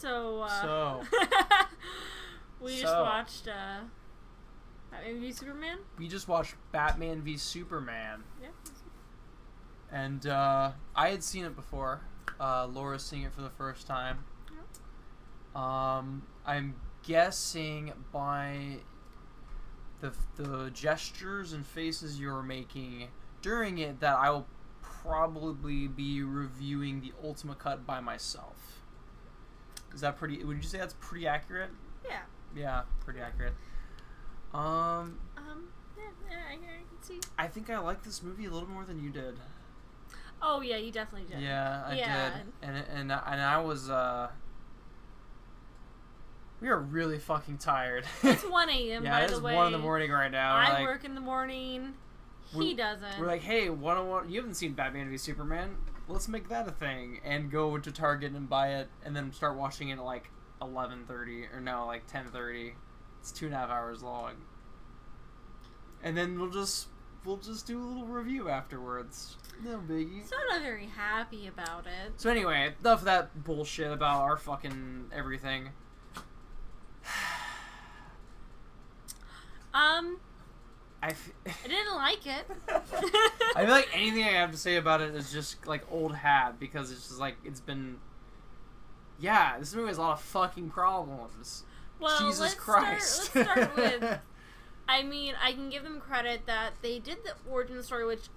So we just watched Batman v Superman. We just watched Batman v Superman. Yeah. And I had seen it before. Laura's seeing it for the first time. Yep. I'm guessing by the gestures and faces you were making during it that I will probably be reviewing the Ultimate Cut by myself. Is that pretty? Would you say that's pretty accurate? Yeah. Yeah, pretty accurate. Yeah, I can see. I think I like this movie a little more than you did. Oh yeah, you definitely did. Yeah, I did. And I was we are really fucking tired. It's 1 a.m. Yeah, by the way. It's 1 in the morning right now. I work in the morning. He doesn't. We're like, hey, 101. You haven't seen Batman v Superman? Let's make that a thing and go to Target and buy it, and then start watching it at like 11:30 or no, like 10:30. It's 2.5 hours long. And then we'll just do a little review afterwards. No biggie. So I'm not very happy about it. So anyway, enough of that bullshit about our fucking everything. I didn't like it. I feel like anything I have to say about it is just like old hat, because it's just like it's been. Yeah, this movie has a lot of fucking problems. Well, Jesus Christ. Let's start with. I mean, I can give them credit that they did the origin story, which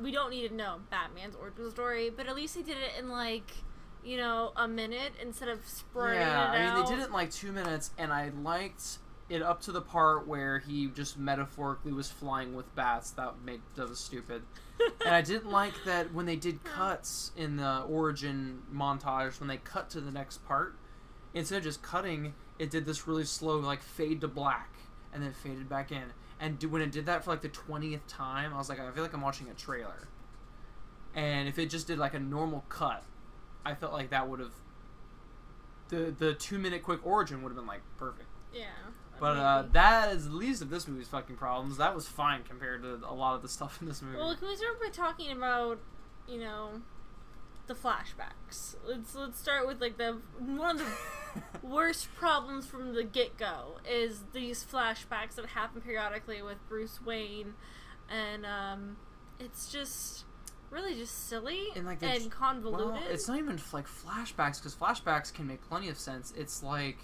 we don't need to know Batman's origin story, but at least they did it in like, you know, a minute instead of spreading it out. I mean, they did it in like 2 minutes, and I liked it up to the part where he just metaphorically was flying with bats. That was stupid. And I didn't like that when they did cuts in the origin montage, when they cut to the next part, instead of just cutting, it did this really slow like fade to black and then faded back in. And when it did that for like the 20th time, I was like, I feel like I'm watching a trailer. And if it just did like a normal cut, I felt like that would have the 2-minute quick origin would have been like perfect. Yeah. But that is the least of this movie's fucking problems. That was fine compared to a lot of the stuff in this movie. Well, can we start by talking about, you know, the flashbacks? Let's start with like one of the worst problems from the get-go is these flashbacks that happen periodically with Bruce Wayne, and it's just really just silly and convoluted. Well, it's not even like flashbacks, because flashbacks can make plenty of sense. It's like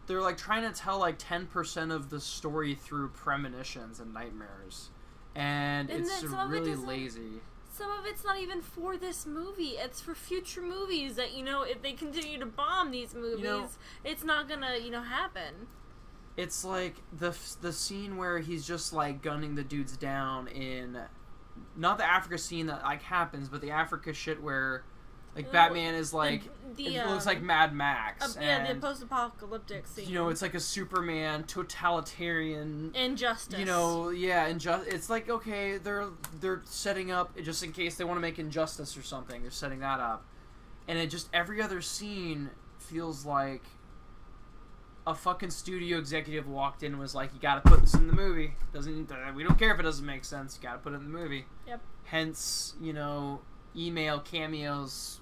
they're like trying to tell like 10% of the story through premonitions and nightmares, and it's really lazy. Some of it's not even for this movie. It's for future movies that, you know, if they continue to bomb these movies, you know, it's not gonna, you know, happen. It's like the scene where he's just like gunning the dudes down in, not the Africa scene that like happens, but the Africa shit where like Batman is like it looks like Mad Max. The post-apocalyptic scene. You know, it's like a Superman totalitarian injustice. You know, it's like, okay, they're setting up just in case they want to make Injustice or something. They're setting that up, and it just every other scene feels like a fucking studio executive walked in and was like, "You got to put this in the movie. We don't care if it doesn't make sense. You got to put it in the movie." Yep. Hence, you know, email cameos.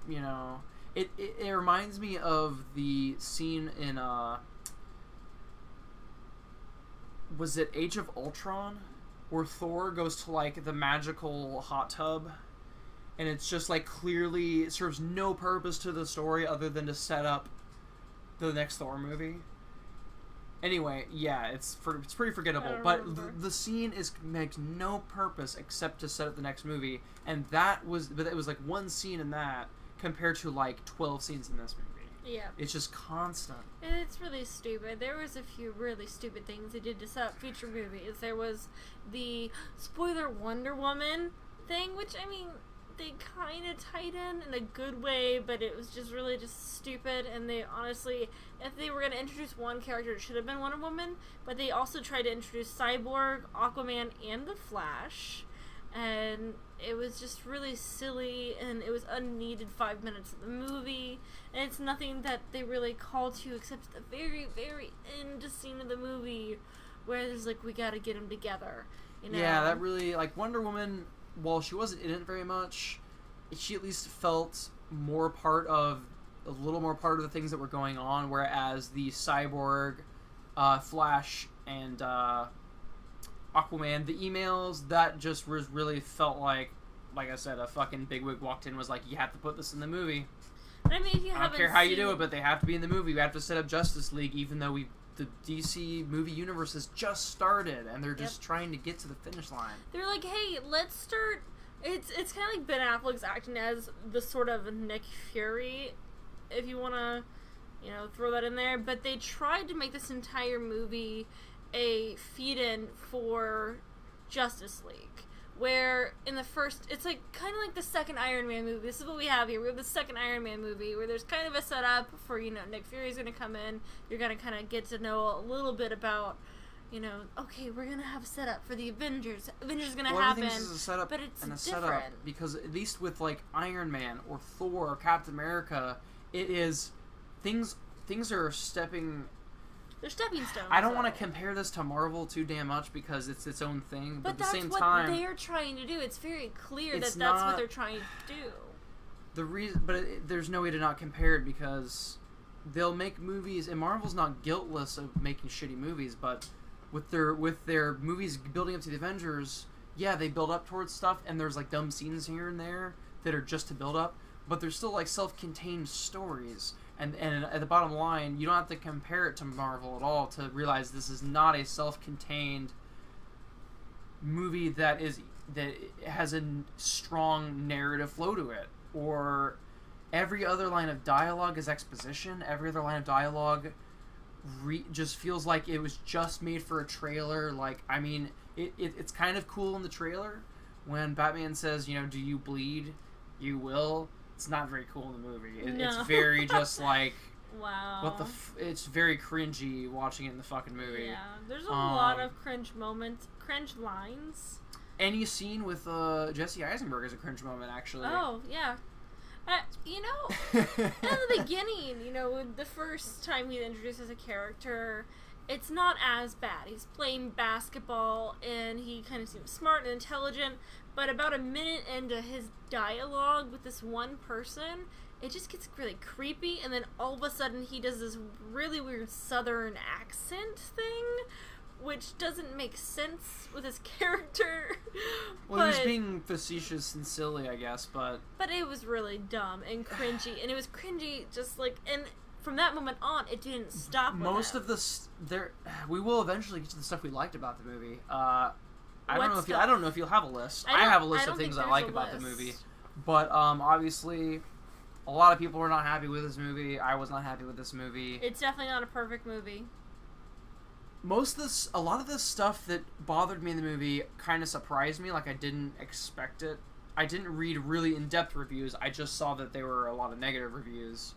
You know, it reminds me of the scene in was it Age of Ultron, where Thor goes to like the magical hot tub, and it's just like clearly it serves no purpose to the story other than to set up the next Thor movie. Anyway, yeah, it's pretty forgettable, but the scene makes no purpose except to set up the next movie, and it was like one scene in that compared to like 12 scenes in this movie. Yeah. It's just constant. And it's really stupid. There was a few really stupid things they did to set up future movies. There was the spoiler Wonder Woman thing, which, I mean, they kind of tied in a good way, but it was just really just stupid, and they honestly, if they were going to introduce one character, it should have been Wonder Woman, but they also tried to introduce Cyborg, Aquaman, and The Flash, and it was just really silly, and it was unneeded 5 minutes of the movie, and it's nothing that they really call to except the very, very end scene of the movie where there's like, we gotta get them together, you know? Yeah, that really, like, Wonder Woman, while she wasn't in it very much, she at least felt more part of a little more part of the things that were going on, whereas the Cyborg, Flash, and Aquaman, the emails, that just really felt like I said, a fucking bigwig walked in and was like, you have to put this in the movie. But I mean, if you I don't care how you do it, but they have to be in the movie. We have to set up Justice League, even though the DC movie universe has just started, and they're just trying to get to the finish line. They're like, hey, let's start. It's kind of like Ben Affleck's acting as the sort of Nick Fury, if you want to, throw that in there. But they tried to make this entire movie a feed-in for Justice League. Where in the first, it's like kind of like the second Iron Man movie. This is what we have here. We have the second Iron Man movie where there's kind of a setup for, Nick Fury's going to come in. You're going to kind of get to know a little bit about, okay, we're going to have a setup for the Avengers. Avengers is going to happen. This is a setup but it's and a different. setup because at least with like Iron Man or Thor or Captain America, it is things are stepping. They're stepping stones. I don't want to compare this to Marvel too damn much because it's its own thing. But at the same that's time, what they're trying to do. It's very clear that's not what they're trying to do. The reason, there's no way to not compare it because they'll make movies, and Marvel's not guiltless of making shitty movies. But with their movies building up to the Avengers, yeah, they build up towards stuff, and there's like dumb scenes here and there that are just to build up. But they're still like self-contained stories. And at the bottom line, you don't have to compare it to Marvel at all to realize this is not a self-contained movie that has a strong narrative flow to it. Or every other line of dialogue is exposition. Every other line of dialogue just feels like it was just made for a trailer. Like, I mean, it's kind of cool in the trailer when Batman says, do you bleed? You will. It's not very cool in the movie. It's very just like, wow. It's very cringy watching it in the fucking movie. Yeah, there's a lot of cringe moments, cringe lines. Any scene with Jesse Eisenberg is a cringe moment, actually. Oh, yeah. In the beginning, the first time he introduces a character, it's not as bad. He's playing basketball, and he kind of seems smart and intelligent, but about a minute into his dialogue with this one person, it just gets really creepy, and then all of a sudden he does this really weird southern accent thing, which doesn't make sense with his character. Well, he was being facetious and silly, I guess, but it was really dumb and cringy, and it was cringy just like, and from that moment on, it didn't stop. Most of we will eventually get to the stuff we liked about the movie. I don't know if you'll have a list. I have a list of things I like about the movie, but obviously, a lot of people were not happy with this movie. I was not happy with this movie. It's definitely not a perfect movie. A lot of this stuff that bothered me in the movie kind of surprised me. Like, I didn't expect it. I didn't read really in-depth reviews. I just saw that there were a lot of negative reviews.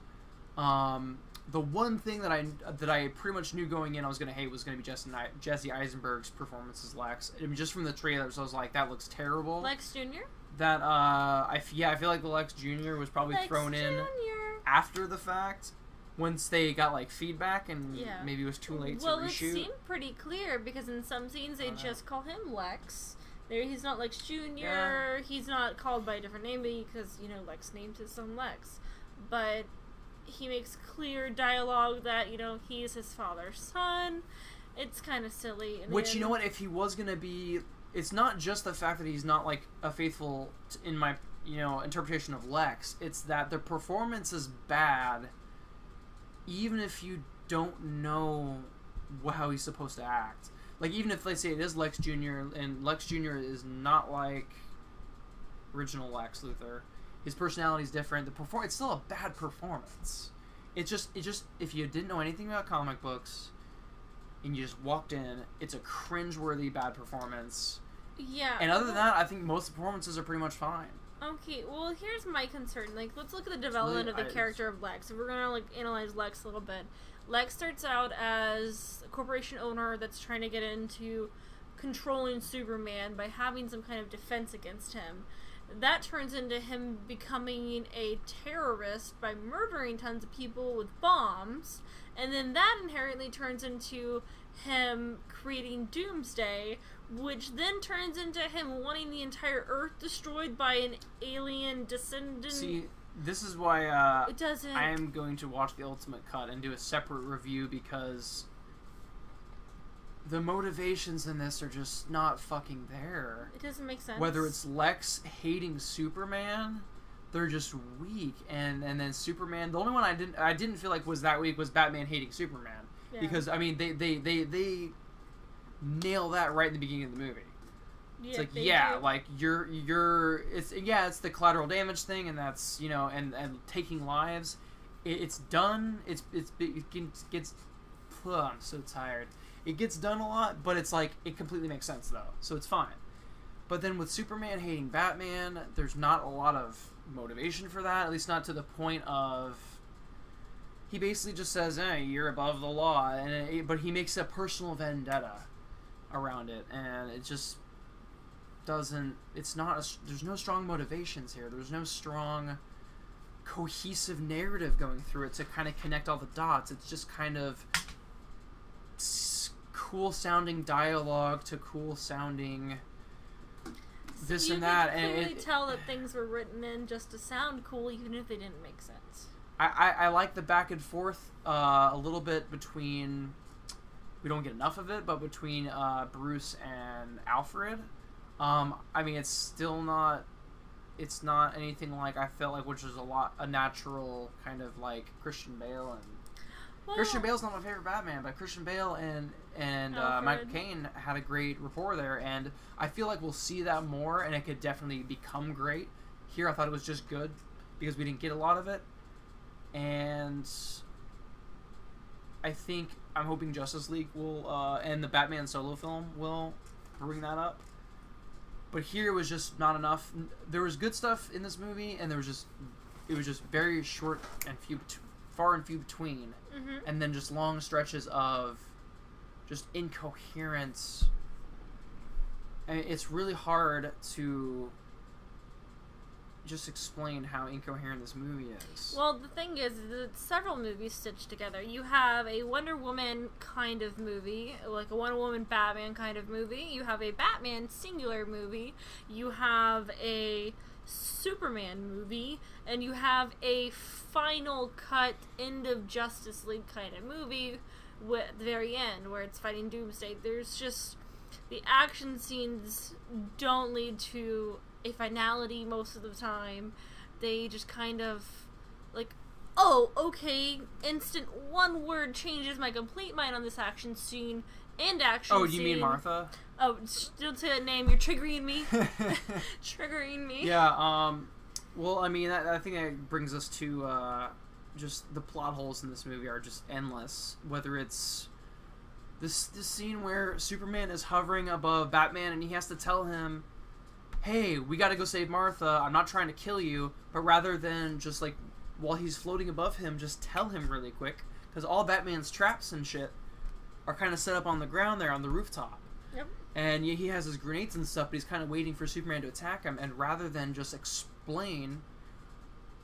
The one thing that I pretty much knew going in I was going to hate was going to be Jesse Eisenberg's performance as Lex. I mean, just from the trailers, I was like, that looks terrible. Lex Jr.? That, I feel like the Lex Jr. was probably thrown in after the fact, once they got, like, feedback, and maybe it was too late to reshoot. Well, it seemed pretty clear, because in some scenes they just call him Lex. He's not Lex Jr., he's not called by a different name, because, Lex named his son Lex. But he makes clear dialogue that, he is his father's son. It's kind of silly. Which, you know what, if he was going to be... It's not just the fact that he's not, like, a faithful, in my, interpretation of Lex. It's that the performance is bad, even if you don't know how he's supposed to act. Like, even if they say it is Lex Jr., and Lex Jr. is not like original Lex Luthor. His personality is different. It's still a bad performance. It just if you didn't know anything about comic books and you just walked in, it's a cringeworthy bad performance. Yeah. And other than that, I think most performances are pretty much fine. Okay, well, here's my concern. Like, let's look at the development of the character of Lex. If we're gonna, like, analyze Lex a little bit. Lex starts out as a corporation owner that's trying to get into controlling Superman by having some kind of defense against him. That turns into him becoming a terrorist by murdering tons of people with bombs, and then that inherently turns into him creating Doomsday, which then turns into him wanting the entire Earth destroyed by an alien descendant. See, this is why it doesn't. I am going to watch the Ultimate Cut and do a separate review, because the motivations in this are just not fucking there. It doesn't make sense. Whether it's Lex hating Superman, they're just weak, and then Superman. The only one I didn't feel like was that weak was Batman hating Superman, because I mean they nail that right in the beginning of the movie. It's like, yeah, do. Like it's the collateral damage thing, and that's, you know, and taking lives. It's done. It gets. I'm so tired. It gets done a lot, but it's like it completely makes sense though, so it's fine. But then with Superman hating Batman, there's not a lot of motivation for that. At least not to the point of. He basically just says, "You're above the law," but he makes a personal vendetta around it, and it just doesn't. It's not. There's no strong motivations here. There's no strong, cohesive narrative going through it to kind of connect all the dots. It's just kind of cool sounding dialogue to cool sounding this and that, and you could clearly tell that things were written in just to sound cool, even if they didn't make sense. I like the back and forth a little bit between. We don't get enough of it, but between Bruce and Alfred. I mean, it's still not. It's not anything like I felt like, which is a natural kind of like Christian Bale and. Well, Christian Bale's not my favorite Batman, but Christian Bale and Michael Caine had a great rapport there, and I feel like we'll see that more, and it could definitely become great. Here, I thought it was just good because we didn't get a lot of it, and I'm hoping Justice League will and the Batman solo film will bring that up. But here it was just not enough. There was good stuff in this movie, and it was just very short and far and few between, and then just long stretches of just incoherence. I mean, it's really hard to just explain how incoherent this movie is. Well, the thing is that several movies stitched together. You have a Wonder Woman kind of movie, like a Wonder Woman Batman kind of movie. You have a Batman singular movie. You have a Superman movie, and you have a final cut end of Justice League kind of movie at the very end where it's fighting Doomsday. There's just the action scenes don't lead to a finality most of the time. They just kind of like, oh, okay, instant one word changes my complete mind on this action scene and action scene. Oh, you mean Martha? Oh, don't say that name. You're triggering me. Triggering me. Yeah, well, I mean, I think that brings us to just the plot holes in this movie are just endless. Whether it's this scene where Superman is hovering above Batman and he has to tell him, hey, we gotta go save Martha, I'm not trying to kill you, but rather than just like, while he's floating above him, just tell him really quick, because all Batman's traps and shit are kind of set up on the ground there on the rooftop. Yep. And he has his grenades and stuff, but he's kind of waiting for Superman to attack him, and rather than just explain,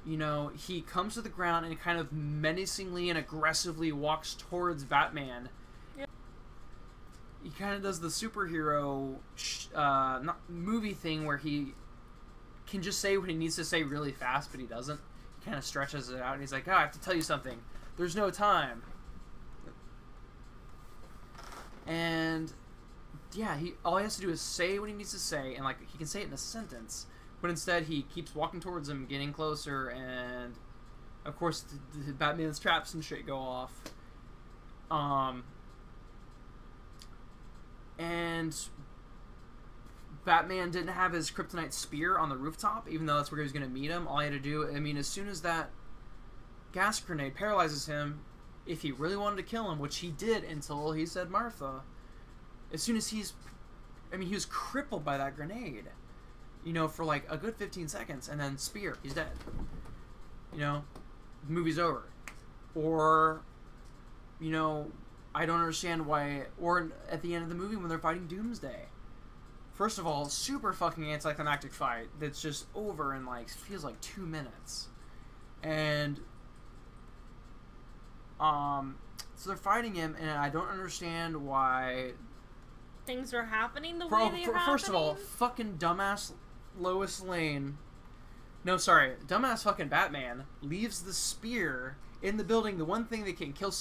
you know, he comes to the ground and kind of menacingly and aggressively walks towards Batman. Yep. He kind of does the superhero not movie thing where he can just say what he needs to say really fast, but he doesn't. He kind of stretches it out, and he's like, I have to tell you something. There's no time. And yeah, all he has to do is say what he needs to say, and like he can say it in a sentence, but instead he keeps walking towards him, getting closer, and of course the Batman's traps and shit go off. And Batman didn't have his kryptonite spear on the rooftop, even though that's where he was going to meet him. All he had to do, I mean, as soon as that gas grenade paralyzes him, if he really wanted to kill him, which he did until he said Martha, as soon as he was crippled by that grenade, you know, for like a good 15 seconds, and then spear, he's dead. You know, the movie's over. Or, you know, I don't understand why, or at the end of the movie when they're fighting Doomsday. First of all, super fucking anticlimactic fight that's just over in like, feels like 2 minutes. And, so they're fighting him, and I don't understand why things are happening the way they are First of all, happening. fucking dumbass Lois Lane. No, sorry, dumbass fucking Batman leaves the spear in the building. The one thing that can kill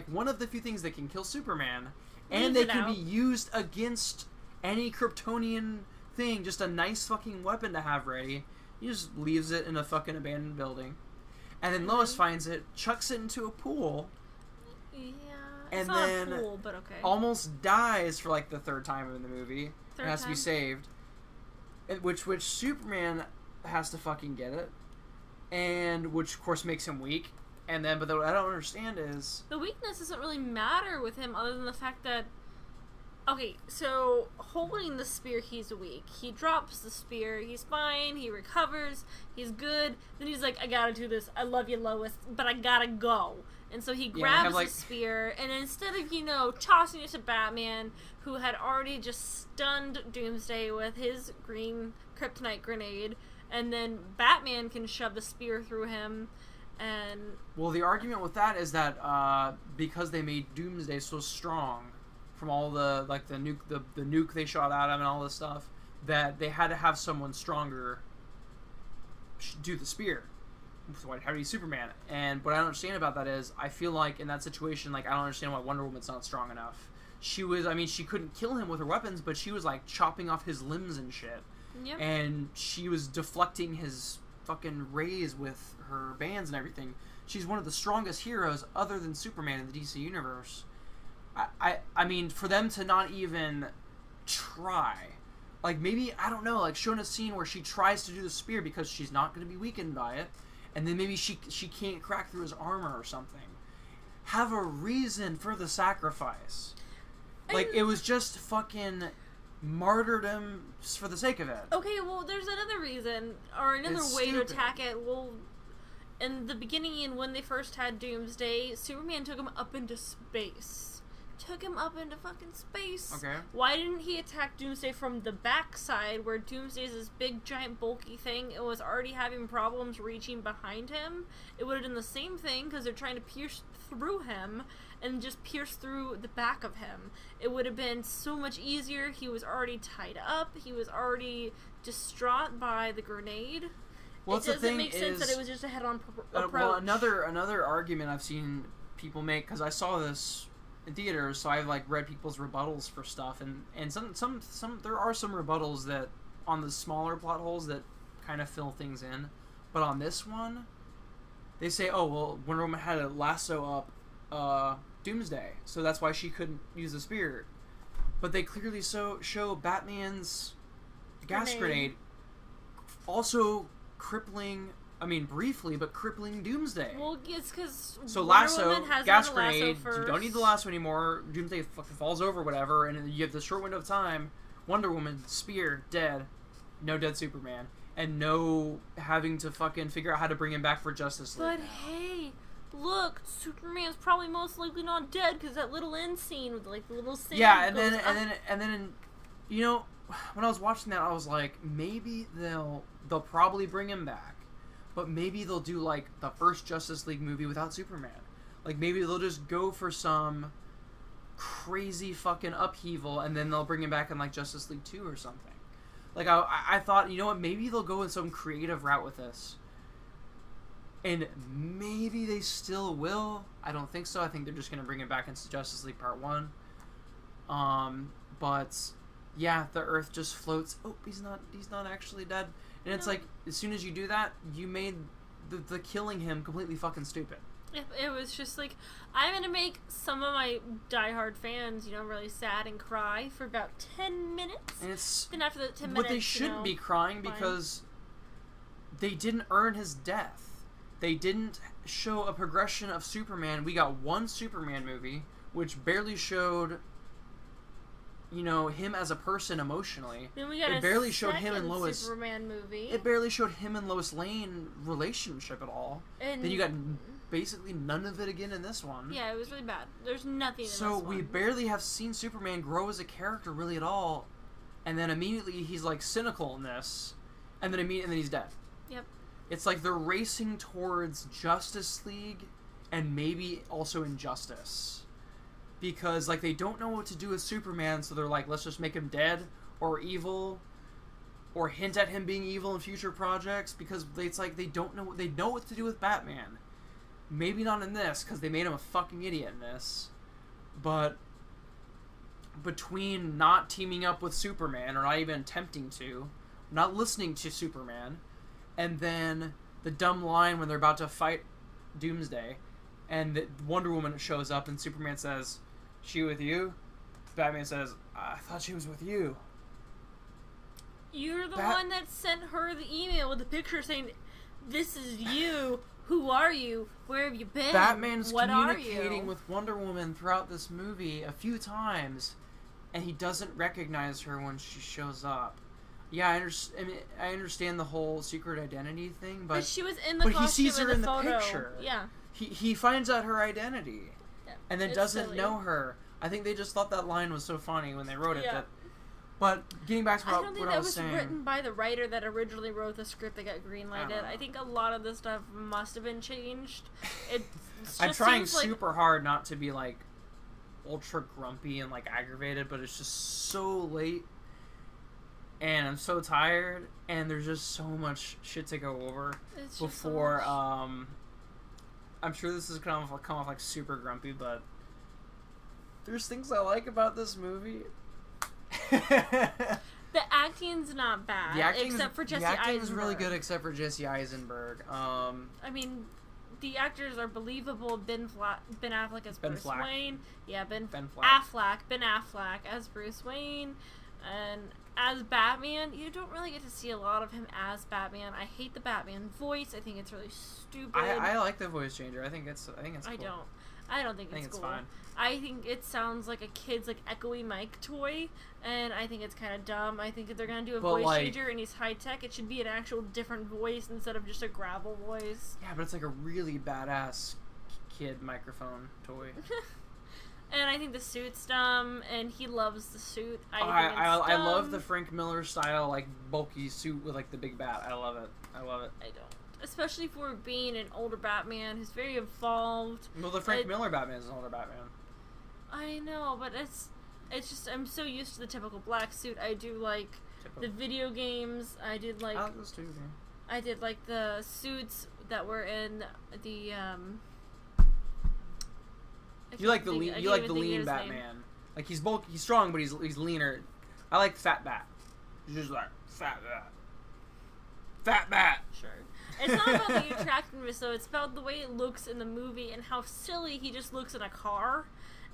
one of the few things that can kill Superman, and they can be used against any Kryptonian thing. Just a nice fucking weapon to have ready. He just leaves it in a fucking abandoned building, and then Lois finds it, chucks it into a pool. Yeah, and it's not then a pool, but okay. Almost dies for like the third time in the movie. Third and has to be time? saved. Which Superman has to fucking get it, and which of course makes him weak. And then, but what I don't understand is the weakness doesn't really matter with him, other than the fact that, okay, so holding the spear, he's weak. He drops the spear, he's fine, he recovers, he's good. Then he's like, I gotta do this. I love you, Lois, but I gotta go. And so he grabs the spear, and instead of, tossing it to Batman, who had already just stunned Doomsday with his green kryptonite grenade, and then Batman can shove the spear through him, and... Well, the argument with that is that, because they made Doomsday so strong, from all the, like, the nuke they shot at him and all this stuff, that they had to have someone stronger do the spear. So how do you Superman? And what I don't understand about that is, I feel like in that situation, like, I don't understand why Wonder Woman's not strong enough. She couldn't kill him with her weapons, but she was, like, chopping off his limbs and shit. Yep. And she was deflecting his fucking rays with her bands and everything. She's one of the strongest heroes other than Superman in the DC universe. I mean, for them to not even try, like, maybe, I don't know, like, showing a scene where she tries to do the spear because she's not going to be weakened by it, and then maybe she can't crack through his armor or something. Have a reason for the sacrifice. Like, it was just fucking martyrdom for the sake of it. Okay, well, there's another reason, or another way to attack it. Well, in the beginning, and when they first had Doomsday, Superman took him up into space. Took him up into fucking space. Okay. Why didn't he attack Doomsday from the backside, where Doomsday's this big, giant, bulky thing, and was already having problems reaching behind him? It would have done the same thing, because they're trying to pierce through him, and just pierce through the back of him. It would have been so much easier. He was already tied up. He was already distraught by the grenade. Well, it doesn't make sense that it was just a head-on approach. Well, another argument I've seen people make, because I saw this in theaters, so I've like read people's rebuttals for stuff, and some there are some rebuttals that on the smaller plot holes that kind of fill things in, but on this one, they say, oh well, Wonder Woman had to lasso up Doomsday, so that's why she couldn't use the spear, but they clearly show Batman's gas grenade also crippling. I mean, briefly, but crippling Doomsday. Well, it's because gas grenade. You don't need the lasso anymore. Doomsday fucking falls over, whatever, and you have this short window of time. Wonder Woman, spear, dead. No dead Superman, and no having to fucking figure out how to bring him back for Justice League. But hey, look, Superman's probably most likely not dead because that little end scene with like the little scene. Yeah, and then, you know, when I was watching that, I was like, maybe they'll probably bring him back. But maybe they'll do, like, the first Justice League movie without Superman. Like, maybe they'll just go for some crazy fucking upheaval, and then they'll bring him back in, like, Justice League 2 or something. Like, I thought, you know what, maybe they'll go in some creative route with this. And maybe they still will. I don't think so. I think they're just going to bring him back into Justice League Part 1. But, yeah, the Earth just floats. Oh, he's not actually dead. And it's like, as soon as you do that, you made the killing him completely fucking stupid. It was just like, I'm going to make some of my diehard fans, really sad and cry for about 10 minutes. And it's... Then after the 10 minutes, but they shouldn't be crying because they didn't earn his death. They didn't show a progression of Superman. We got one Superman movie, which barely showed... him as a person emotionally. Then we got it barely showed him and Lois. Superman movie. It barely showed him and Lois Lane relationship at all. And then you got basically none of it again in this one. Yeah, it was really bad. There's nothing in this one. So we barely have seen Superman grow as a character really at all. And then immediately he's like cynical in this. And then he's dead. Yep. It's like they're racing towards Justice League and maybe also Injustice. because like they don't know what to do with Superman, so they're like, let's just make him dead or evil, or hint at him being evil in future projects, because it's like they know what to do with Batman. Maybe not in this, because they made him a fucking idiot in this, but between not teaming up with Superman, or not even attempting to, not listening to Superman, and then the dumb line when they're about to fight Doomsday, and the Wonder Woman shows up, and Superman says, "She with you?" Batman says, "I thought she was with you." You're the one that sent her the email with the picture saying, "This is you. Who are you? Where have you been? Batman's what communicating with Wonder Woman throughout this movie a few times, and he doesn't recognize her when she shows up. Yeah, I understand the whole secret identity thing, but she was in the costume he sees her in the photo. picture. Yeah. He finds out her identity, and then doesn't silly. know her. I think they just thought that line was so funny when they wrote it. Yeah. But getting back to what I was saying, I don't think that was written by the writer that originally wrote the script that got greenlighted. I think a lot of the stuff must have been changed. I'm trying super hard not to be like ultra grumpy and like aggravated, but it's just so late, and I'm so tired, and there's just so much shit to go over before. I'm sure this is come off like super grumpy, but there's things I like about this movie. The acting's not bad, except for Jesse Eisenberg. The acting is really good, except for Jesse Eisenberg. I mean, the actors are believable. Ben Affleck as Bruce Wayne. Yeah, Ben Affleck as Bruce Wayne, and as Batman. You don't really get to see a lot of him as Batman. I hate the Batman voice. I think it's really stupid. I like the voice changer. I think it's cool. I don't think it's cool. Fine. I think it sounds like a kid's like echoey mic toy, and I think it's kind of dumb. I think if they're gonna do a voice changer and he's high tech, it should be an actual different voice instead of just a gravel voice. Yeah, but it's like a really badass kid microphone toy. And I think the suit's dumb, and he loves the suit. I love the Frank Miller style, like bulky suit with like the big bat. I love it. I don't. Especially for being an older Batman who's very evolved. Well, the Frank Miller Batman is an older Batman. I know, but it's just I'm so used to the typical black suit. I do like the video games. I did like those too. Yeah. I did like the suits that were in the You like the lean Batman. Name. Like he's strong, but he's leaner. I like Fat Bat. He's just like Fat Bat. Fat Bat. Sure. It's not about the attractiveness though. It's about the way it looks in the movie and how silly he just looks in a car.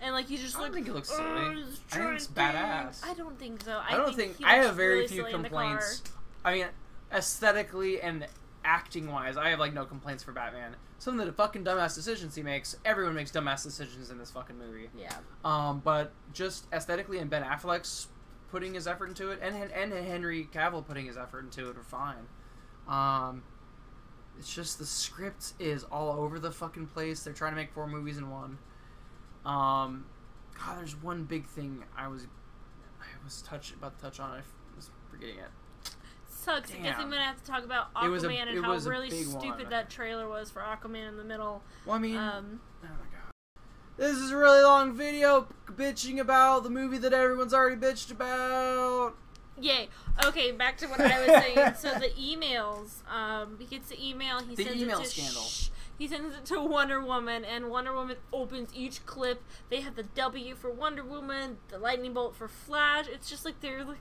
And like he's just I don't think it looks silly. I think it's badass. I don't think so. I have very few complaints. I mean, aesthetically and acting wise, I have like no complaints for Batman. Some of the fucking dumbass decisions he makes. Everyone makes dumbass decisions in this fucking movie. Yeah. But just aesthetically and Ben Affleck's putting his effort into it, and Henry Cavill putting his effort into it are fine. It's just the script is all over the fucking place. They're trying to make 4 movies in one. God, there's one big thing I was about to touch on. I was forgetting it. Sucks. Damn. I guess I'm gonna have to talk about Aquaman and how really stupid that trailer was for Aquaman in the middle. Well, I mean, oh my god, this is a really long video bitching about the movie that everyone's already bitched about. Yay. Okay, back to what I was saying. So the emails, he gets the email. He sends email it to scandal. He sends it to Wonder Woman, and Wonder Woman opens each clip. They have the W for Wonder Woman, the lightning bolt for Flash. It's just like they're like,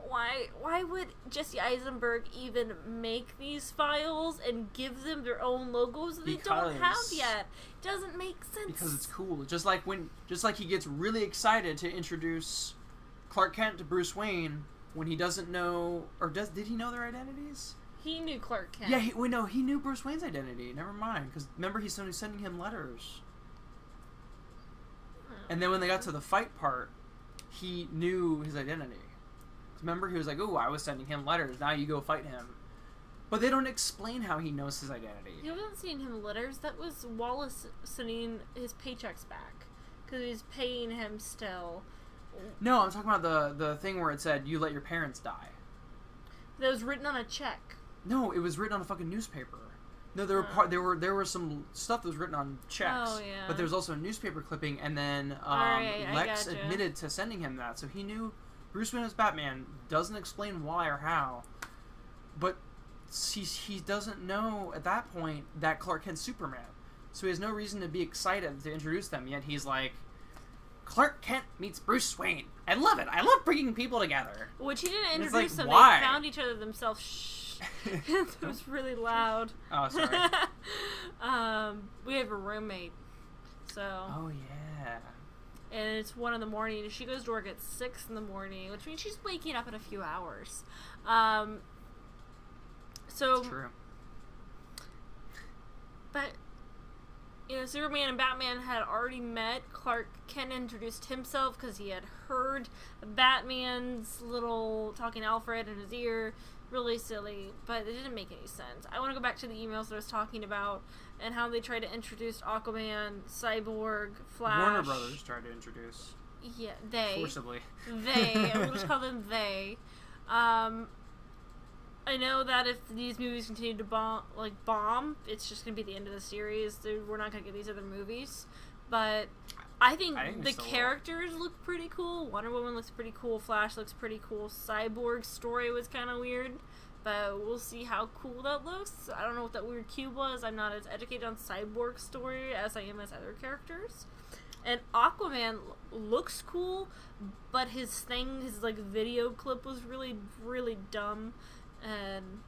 why would Jesse Eisenberg even make these files and give them their own logos that they don't have yet? It doesn't make sense. Because it's cool. Just like he gets really excited to introduce Clark Kent to Bruce Wayne when he doesn't know, or did he know their identities? He knew Clark Kent. Yeah, he knew Bruce Wayne's identity. Never mind, because remember he's sending him letters. And then when they got to the fight part, he knew his identity. Remember, he was like, "Oh, I was sending him letters. Now you go fight him." But they don't explain how he knows his identity. You haven't seen him letters. That was Wallace sending his paychecks back because he's paying him still. No, I'm talking about the thing where it said, "You let your parents die." That was written on a check. No, it was written on a fucking newspaper. No, there were some stuff that was written on checks. Oh, yeah. But there was also a newspaper clipping, and then Alright, Lex gotcha. admitted to sending him that, so he knew Bruce Wayne was Batman. Doesn't explain why or how, but he doesn't know at that point that Clark Kent's Superman, so he has no reason to be excited to introduce them. Yet he's like, Clark Kent meets Bruce Wayne. I love it. I love bringing people together. Which he didn't And it's introduce like, them. why? They found each other themselves. Shh. It was really loud. Oh, sorry. We have a roommate. So. Oh yeah. And it's 1 a.m. and she goes to work at 6 a.m, which means she's waking up in a few hours. So. That's true. But, you know, Superman and Batman had already met. Clark Kent introduced himself because he had heard Batman's little talking Alfred in his ear. Really silly, but it didn't make any sense. I want to go back to the emails that I was talking about and how they tried to introduce Aquaman, Cyborg, Flash. Warner Brothers tried to introduce. Yeah, they. Forcibly. They. We'll just call them they. I know that if these movies continue to bomb, it's just going to be the end of the series. We're not going to get these other movies. But I think the characters look pretty cool. Wonder Woman looks pretty cool. Flash looks pretty cool. Cyborg's story was kind of weird. But we'll see how cool that looks. I don't know what that weird cube was. I'm not as educated on Cyborg's story as I am as other characters. And Aquaman looks cool, but his like video clip was really, really dumb. And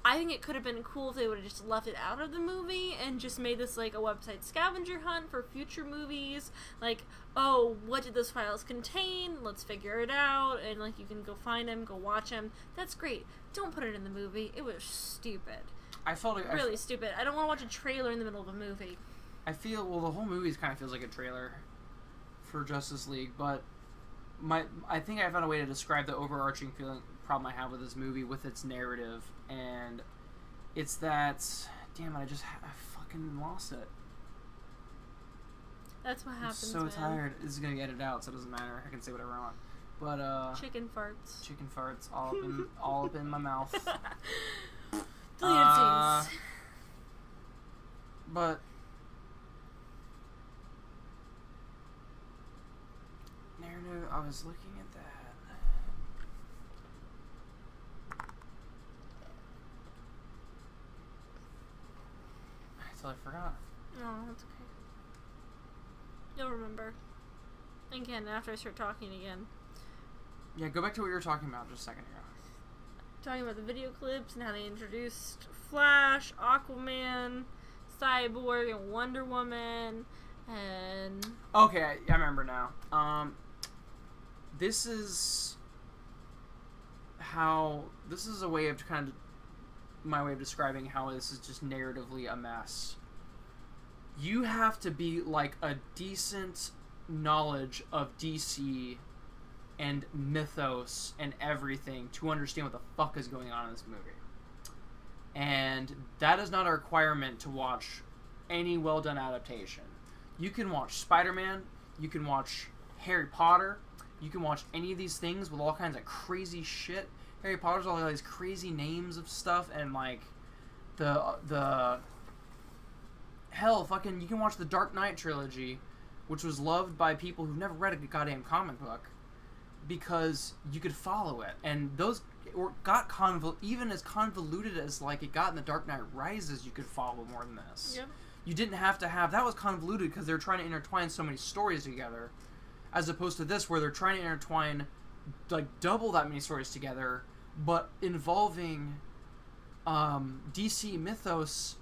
I think it could have been cool if they would have just left it out of the movie and just made this like a website scavenger hunt for future movies. Like, oh, what did those files contain? Let's figure it out. And like, you can go find them, go watch them. That's great. Don't put it in the movie. It was stupid. I felt like really stupid. I don't want to watch a trailer in the middle of a movie. I feel, well, the whole movie kind of feels like a trailer for Justice League, but I think I found a way to describe the overarching problem I have with this movie with its narrative, and it's that, damn it, I fucking lost it. That's what happens, I'm so tired. This is gonna get edited out, so it doesn't matter. I can say whatever I want. But chicken farts. Chicken farts all up in my mouth. Deleted scenes. But narrative, I was looking at that. Until I forgot. No, that's okay. You'll remember. Again, after I start talking again. Yeah, go back to what you were talking about just a second ago. Talking about the video clips and how they introduced Flash, Aquaman, Cyborg, and Wonder Woman, and... Okay, I remember now. This is a way of my way of describing how this is just narratively a mess. You have to be like a decent knowledge of DC and mythos and everything to understand what the fuck is going on in this movie. And that is not a requirement to watch any well-done adaptation. You can watch Spider-Man, you can watch Harry Potter, you can watch any of these things with all kinds of crazy shit. Harry Potter's all these crazy names of stuff, and like the hell, fucking, you can watch the Dark Knight trilogy, which was loved by people who've never read a goddamn comic book, because you could follow it, and those got even as convoluted as like it got in the Dark Knight Rises. You could follow more than this. Yep. You didn't have to have that was convoluted because they're trying to intertwine so many stories together, as opposed to this where they're trying to intertwine like double that many stories together, but involving DC mythos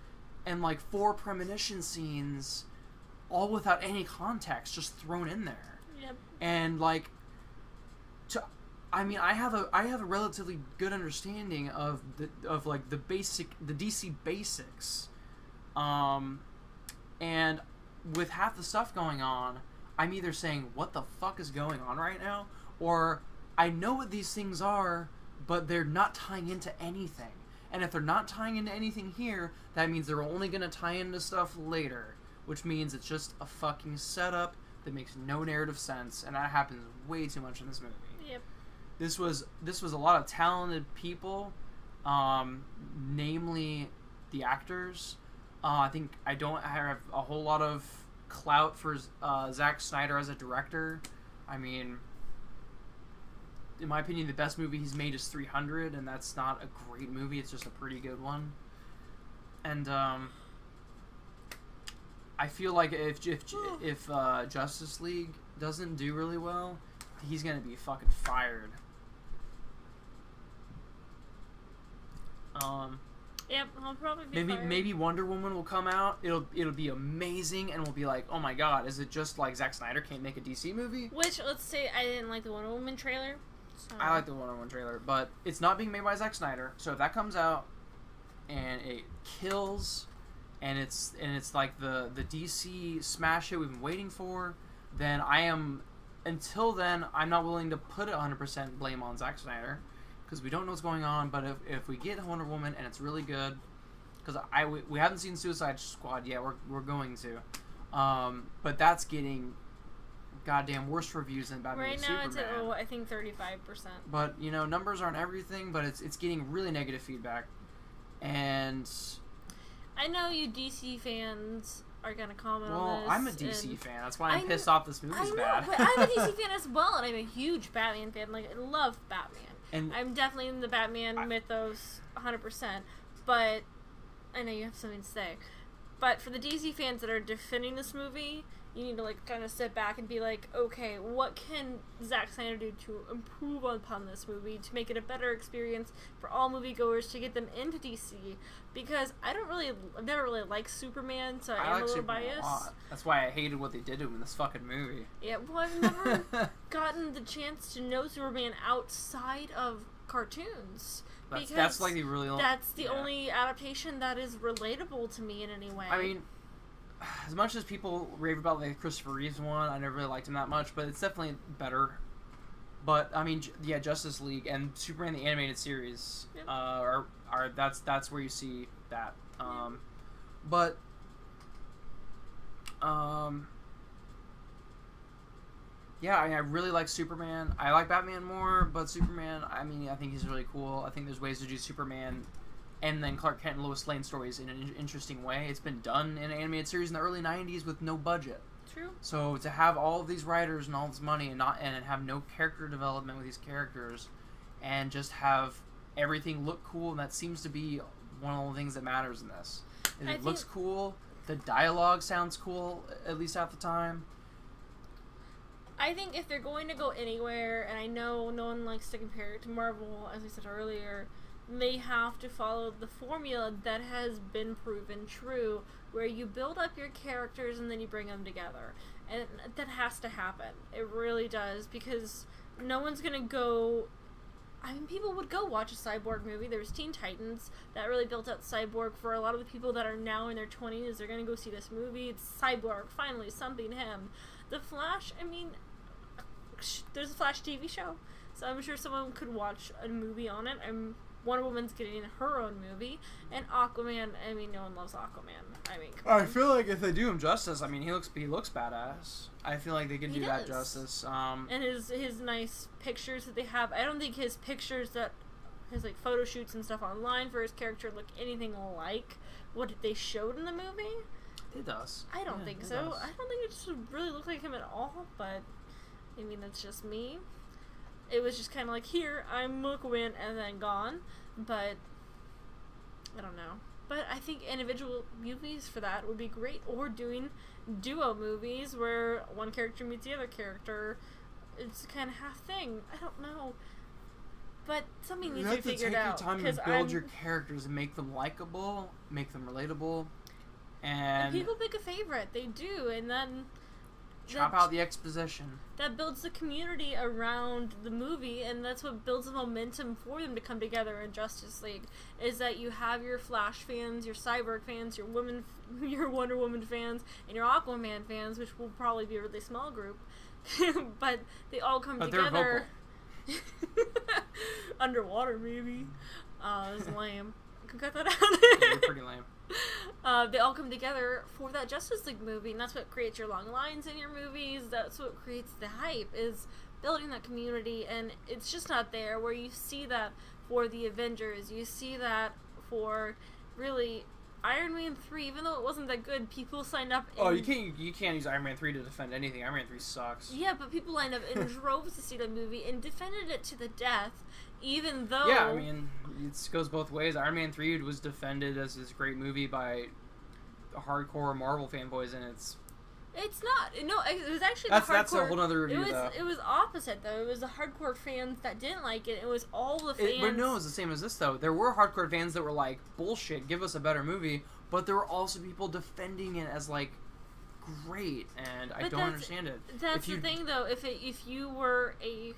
and like 4 premonition scenes, all without any context, just thrown in there. Yep. And like, I have a relatively good understanding of the DC basics, and with half the stuff going on, I'm either saying what the fuck is going on right now, or I know what these things are, but they're not tying into anything. And if they're not tying into anything here, that means they're only going to tie into stuff later, which means it's just a fucking setup that makes no narrative sense, and that happens way too much in this movie. Yep. This was a lot of talented people, namely the actors, I think I don't have a whole lot of clout for Zack Snyder as a director. I mean, in my opinion, the best movie he's made is 300, and that's not a great movie. It's just a pretty good one. And I feel like if Justice League doesn't do really well, he's gonna be fucking fired. Yep, I'll probably be fired. Maybe Wonder Woman will come out. It'll be amazing, and we'll be like, oh my god, is it just like Zack Snyder can't make a DC movie? Which, let's say, I didn't like the Wonder Woman trailer. So. I like the Wonder Woman trailer, but it's not being made by Zack Snyder. So if that comes out and it kills, and it's like the DC smash hit we've been waiting for, then until then, I'm not willing to put 100% blame on Zack Snyder, because we don't know what's going on. But if we get Wonder Woman and it's really good, because we haven't seen Suicide Squad yet, we're going to, but that's getting goddamn worse reviews than Batman right v now Superman. it's at I think 35%. But numbers aren't everything, but it's getting really negative feedback, and I know you DC fans are gonna comment on well, this. I'm a DC fan. That's why I'm pissed off this movie's bad. But I'm a DC fan as well, and I'm a huge Batman fan. Like, I love Batman. And I'm definitely in the Batman mythos 100%. But I know you have something to say. But for the DC fans that are defending this movie, you need to like kind of sit back and be like, okay, what can Zack Snyder do to improve upon this movie to make it a better experience for all moviegoers to get them into DC? Because I've never really liked Superman, so I am a little biased. That's why I hated what they did to him in this fucking movie. Yeah, well, I've never gotten the chance to know Superman outside of cartoons. That's like the really that's the only adaptation that is relatable to me in any way. I mean, as much as people rave about the Christopher Reeves one, I never really liked him that much, but it's definitely better. But I mean, yeah, Justice League and Superman the animated series are that's where you see that. But yeah, I mean, I really like Superman. I like Batman more, but Superman, I mean, I think he's really cool. I think there's ways to do Superman and then Clark Kent and Lois Lane stories in an interesting way. It's been done in an animated series in the early 90s with no budget. True. So to have all of these writers and all this money and have no character development with these characters and just have everything look cool, and that seems to be one of the things that matters in this. It looks cool, the dialogue sounds cool, at least half the time. I think if they're going to go anywhere, and I know no one likes to compare it to Marvel, as I said earlier, they have to follow the formula that has been proven true, where you build up your characters and then you bring them together. And that has to happen. It really does, because no one's going to go... I mean, people would go watch a Cyborg movie. There was Teen Titans that really built out Cyborg. For a lot of the people that are now in their 20s, they're going to go see this movie. It's Cyborg, finally, something him. The Flash, I mean, there's a Flash TV show, so I'm sure someone could watch a movie on it. Wonder Woman's getting her own movie, and Aquaman, I mean, no one loves Aquaman. I mean, come on. I feel like if they do him justice, I mean, he looks badass. I feel like they can do that justice. And his nice pictures that they have, I don't think his pictures that, his like photo shoots and stuff online for his character look anything like what they showed in the movie. It does. I don't think so. I don't think it just really looked like him at all, but I mean, that's just me. It was just kind of like, here, I'm Aquaman, and then gone. But I don't know. But I think individual movies for that would be great. Or doing duo movies where one character meets the other character. It's a kind of half thing. I don't know. But something needs to be figured out. You have to take your time and build your characters and make them likable, make them relatable. And people pick a favorite. They do. And then... chop out the exposition. That builds the community around the movie, and that's what builds the momentum for them to come together in Justice League, is that you have your Flash fans, your Cyborg fans, your Wonder Woman fans, and your Aquaman fans, which will probably be a really small group, but they all come together. They're vocal. Underwater, maybe. It was lame. I could cut that out. Yeah, you're pretty lame. They all come together for that Justice League movie, and that's what creates your long lines in your movies. That's what creates the hype, is building that community. And it's just not there where you see that for the Avengers. You see that for really Iron Man 3, even though it wasn't that good, people signed up. Oh, you can't use Iron Man 3 to defend anything. Iron Man 3 sucks. Yeah, but people lined up in droves to see the movie and defended it to the death, even though. Yeah, I mean, it goes both ways. Iron Man 3 was defended as this great movie by hardcore Marvel fanboys, and it's not. No, it was actually that's a whole other review. It was opposite though. It was the hardcore fans that didn't like it. It was all the fans. But no, it was the same as this though. There were hardcore fans that were like, "Bullshit, give us a better movie." But there were also people defending it as like great, and I don't understand it. That's the thing though. If you were a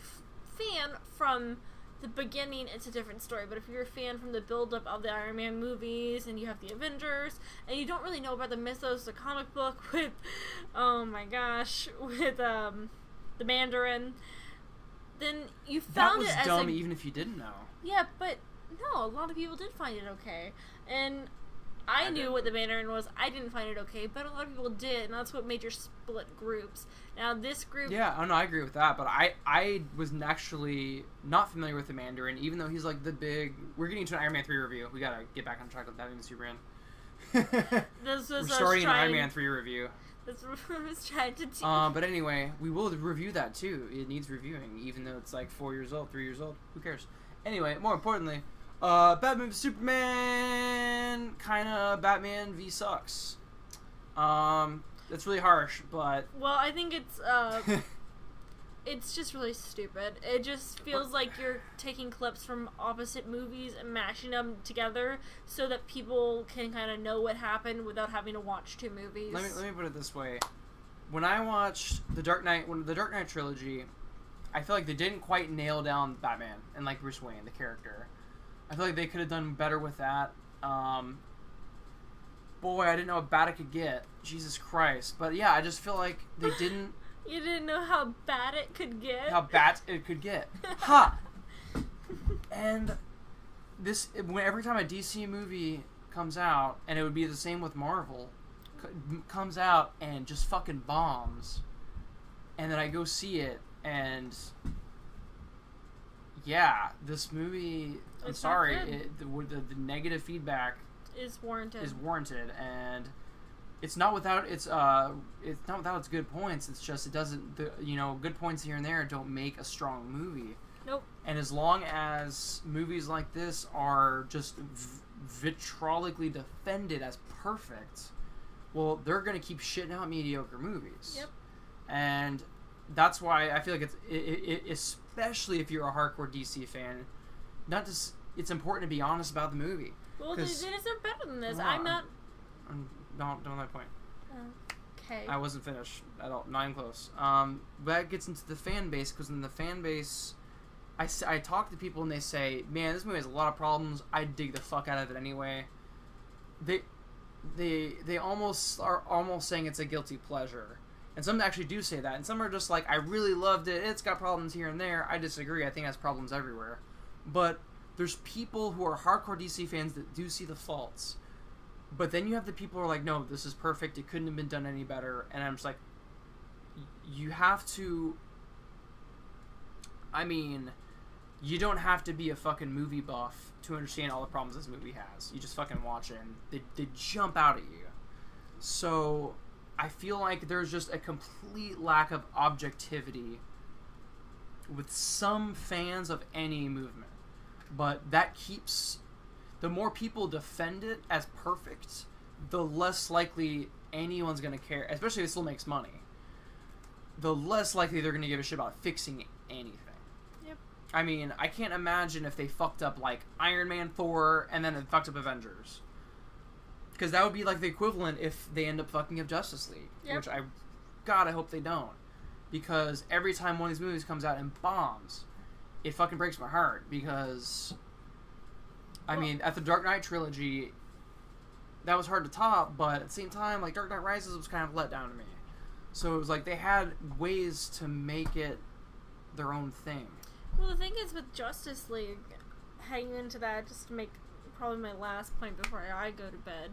fan from the beginning, it's a different story. But if you're a fan from the build-up of the Iron Man movies, and you have the Avengers, and you don't really know about the mythos, the comic book with, oh my gosh, with the Mandarin, then you found it as dumb, even if you didn't know. Yeah, but no, a lot of people did find it okay, and I knew what the Mandarin was. I didn't find it okay, but a lot of people did, and that's what made your split groups. Now, this group... Yeah, I know, I agree with that, but I was actually not familiar with the Mandarin, even though he's like the big... We're getting to an Iron Man 3 review. We gotta get back on track with having the Superman. We're starting an Iron Man 3 review. That's what I was trying to do. But anyway, we will review that too. It needs reviewing, even though it's like 4 years old, 3 years old. Who cares? Anyway, more importantly... Batman v Superman, kinda Batman v sucks. That's really harsh, but... Well, I think it's, it's just really stupid. It just feels like you're taking clips from opposite movies and mashing them together so that people can kind of know what happened without having to watch two movies. Let me put it this way. When I watched the Dark Knight trilogy, I feel like they didn't quite nail down Batman and, like, Bruce Wayne, the character. I feel like they could have done better with that. Boy, I didn't know how bad it could get. Jesus Christ. But yeah, I just feel like they didn't... You didn't know how bad it could get? How bad it could get. Ha! And every time a DC movie comes out, and it would be the same with Marvel, comes out and just fucking bombs, and then I go see it, and... Yeah, this movie... I'm sorry, the negative feedback is warranted, and it's not without its good points. It's just it doesn't good points here and there don't make a strong movie. Nope. And as long as movies like this are just vitriolically defended as perfect, well, they're gonna keep shitting out mediocre movies. Yep. And that's why I feel like it's especially if you're a hardcore DC fan. It's important to be honest about the movie. Well, they deserve better than this. Well, I'm not... Don't that point. Okay. I wasn't finished at all. Not even close. That gets into the fan base, because in the fan base, I talk to people and they say, man, this movie has a lot of problems. I dig the fuck out of it anyway. They almost are saying it's a guilty pleasure. And some actually do say that. And some are just like, I really loved it. It's got problems here and there. I disagree. I think it has problems everywhere. But there's people who are hardcore DC fans that do see the faults. But then you have the people who are like, no, this is perfect. It couldn't have been done any better. And I'm just like, you have to... I mean, you don't have to be a fucking movie buff to understand all the problems this movie has. You just fucking watch it and they jump out at you. So I feel like there's just a complete lack of objectivity with some fans of any movement. But that keeps... The more people defend it as perfect, the less likely anyone's going to care, especially if it still makes money. The less likely they're going to give a shit about fixing anything. Yep. I mean, I can't imagine if they fucked up, like, Iron Man 4 and then it fucked up Avengers. Because that would be, like, the equivalent if they end up fucking up Justice League. Yep. Which I hope they don't. Because every time one of these movies comes out and bombs, it fucking breaks my heart. Because... I mean, at the Dark Knight trilogy, that was hard to top, but at the same time, like, Dark Knight Rises was kind of let down to me. So it was like they had ways to make it their own thing. Well, the thing is with Justice League, hanging into that, just to make probably my last point before I go to bed,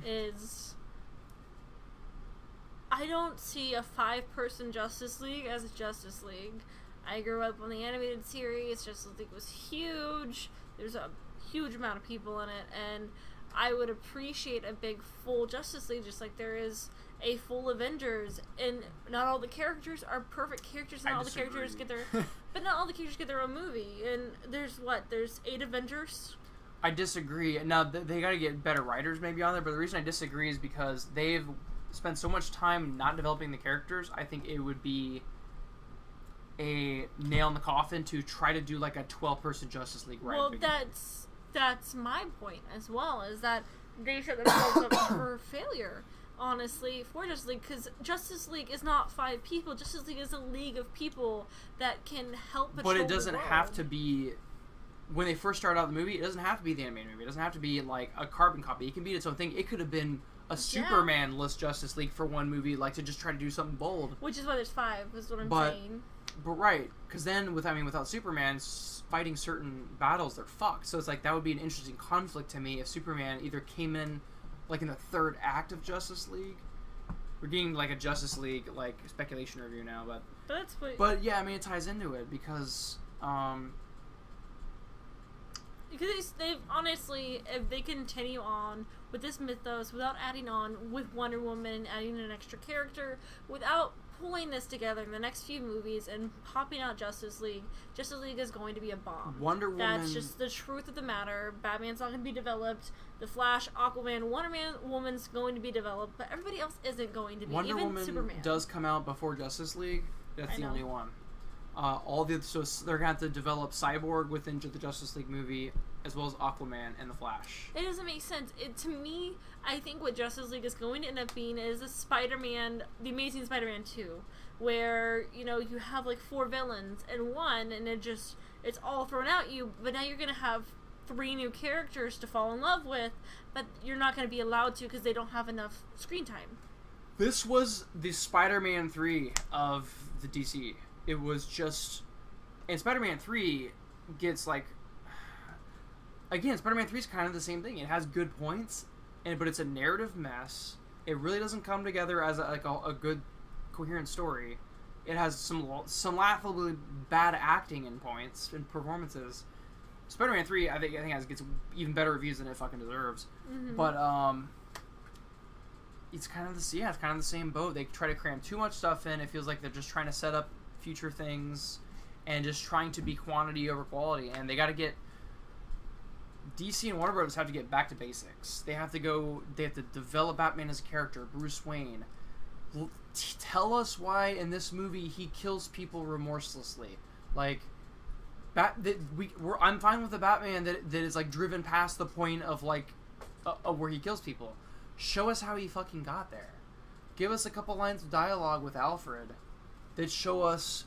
is I don't see a 5-person Justice League as a Justice League. I grew up on the animated series. Justice League was huge. There's a huge amount of people in it, and I would appreciate a big full Justice League, just like there is a full Avengers, and not all the characters are perfect characters, and all the characters get their, but not all the characters get their own movie. And there's 8 Avengers. I disagree. Now they got to get better writers maybe on there, but the reason I disagree is because they've spent so much time not developing the characters. I think it would be a nail in the coffin to try to do like a 12-person Justice League. Right? Well, that's my point as well. Is that they set themselves up for failure. Honestly, for Justice League, because Justice League is not 5 people. Justice League is a league of people that can help patrol But it doesn't the world. have to be. When they first started out the movie, it doesn't have to be the animated movie. It doesn't have to be like a carbon copy. It can be its own thing. It could have been a Superman-less Justice League for one movie, like to just try to do something bold. Which is why there's 5. Is what I'm saying. But right, because then without Superman fighting certain battles, they're fucked. So it's like that would be an interesting conflict to me if Superman either came in like in the 3rd act of Justice League. We're getting like a Justice League like speculation review now, but that's what. But yeah, I mean it ties into it because they've honestly, if they continue on with this mythos without adding on with Wonder Woman and adding an extra character, without pulling this together in the next few movies and popping out Justice League is going to be a bomb. Wonder Woman. That's just the truth of the matter. Batman's not going to be developed. The Flash, Aquaman, Woman's going to be developed, but everybody else isn't going to be. Wonder Even Woman Superman does come out before Justice League. That's the only one. So they're going to have to develop Cyborg within the Justice League movie, as well as Aquaman and the Flash. It doesn't make sense. To me, I think what Justice League is going to end up being is the Amazing Spider-Man 2, where, you have like 4 villains in one, and it's all thrown at you, but now you're going to have 3 new characters to fall in love with, but you're not going to be allowed to because they don't have enough screen time. This was the Spider-Man 3 of the DC. It was just... And Spider-Man 3 gets, like... Again, Spider-Man 3 is kind of the same thing. It has good points, but it's a narrative mess. It really doesn't come together as a good, coherent story. It has some laughably bad acting in points and performances. Spider-Man 3, I think gets even better reviews than it fucking deserves. Mm-hmm. But it's kind of the same boat. They try to cram too much stuff in. It feels like they're just trying to set up future things and just trying to be quantity over quality. And they got to get DC and Warner Bros. Have to get back to basics. They have to develop Batman as a character, Bruce Wayne. Tell us why in this movie he kills people remorselessly. Like, I'm fine with a Batman that is like driven past the point of like where he kills people. Show us how he fucking got there. Give us a couple lines of dialogue with Alfred that show us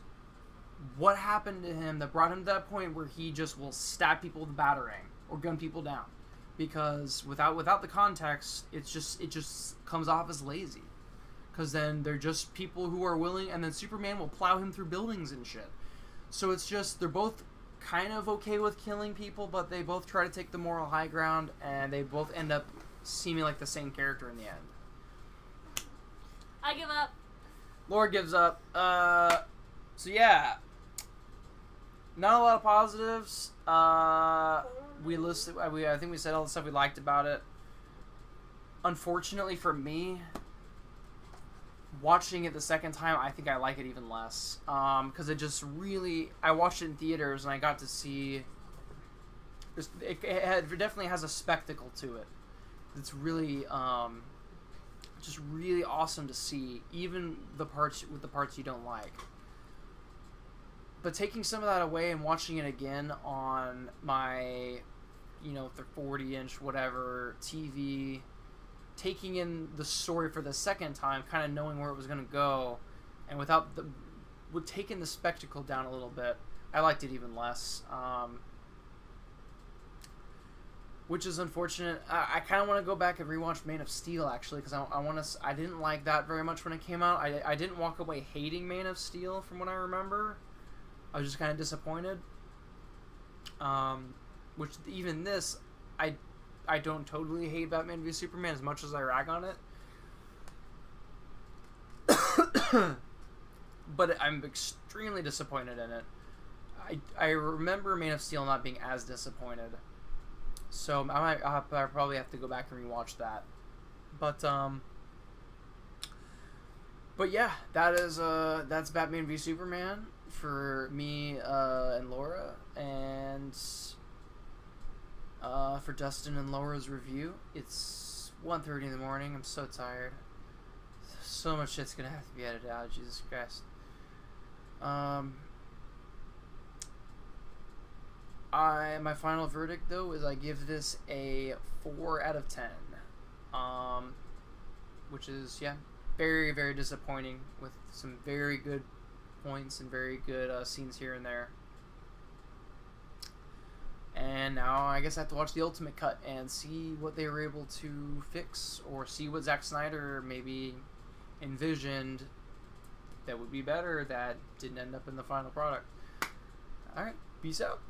what happened to him that brought him to that point where he just will stab people with a batarang or gun people down. Because without the context, it just comes off as lazy. Because then they're just people who are willing, and then Superman will plow him through buildings and shit. So it's just, they're both kind of okay with killing people, but they both try to take the moral high ground, and they both end up seeming like the same character in the end. I give up. Laura gives up. So yeah. Not a lot of positives. I think we said all the stuff we liked about it. Unfortunately for me, watching it the second time, I think I like it even less. Because it just really... I watched it in theaters, and I got to see... It definitely has a spectacle to it. It's really... just really awesome to see, even the parts you don't like. But taking some of that away and watching it again on my, the 40-inch whatever TV, taking in the story for the second time, kind of knowing where it was going to go, and with taking the spectacle down a little bit, I liked it even less. Which is unfortunate. I kind of want to go back and rewatch Man of Steel, actually, because I didn't like that very much when it came out. I didn't walk away hating Man of Steel, from what I remember. I was just kind of disappointed. Which, even this, I don't totally hate Batman v Superman as much as I rag on it. But I'm extremely disappointed in it. I remember Man of Steel not being as disappointed. So I'll probably have to go back and rewatch that. But yeah, that's Batman v Superman for me and Laura, and for Dustin and Laura's review. It's 1:30 in the morning. I'm so tired. So much shit's gonna have to be edited out. Jesus Christ. My final verdict though is I give this a 4 out of 10. Which is very, very disappointing, with some very good points and very good scenes here and there. And now I guess I have to watch the Ultimate Cut and see what they were able to fix, or see what Zack Snyder maybe envisioned that would be better that didn't end up in the final product. Alright, peace out.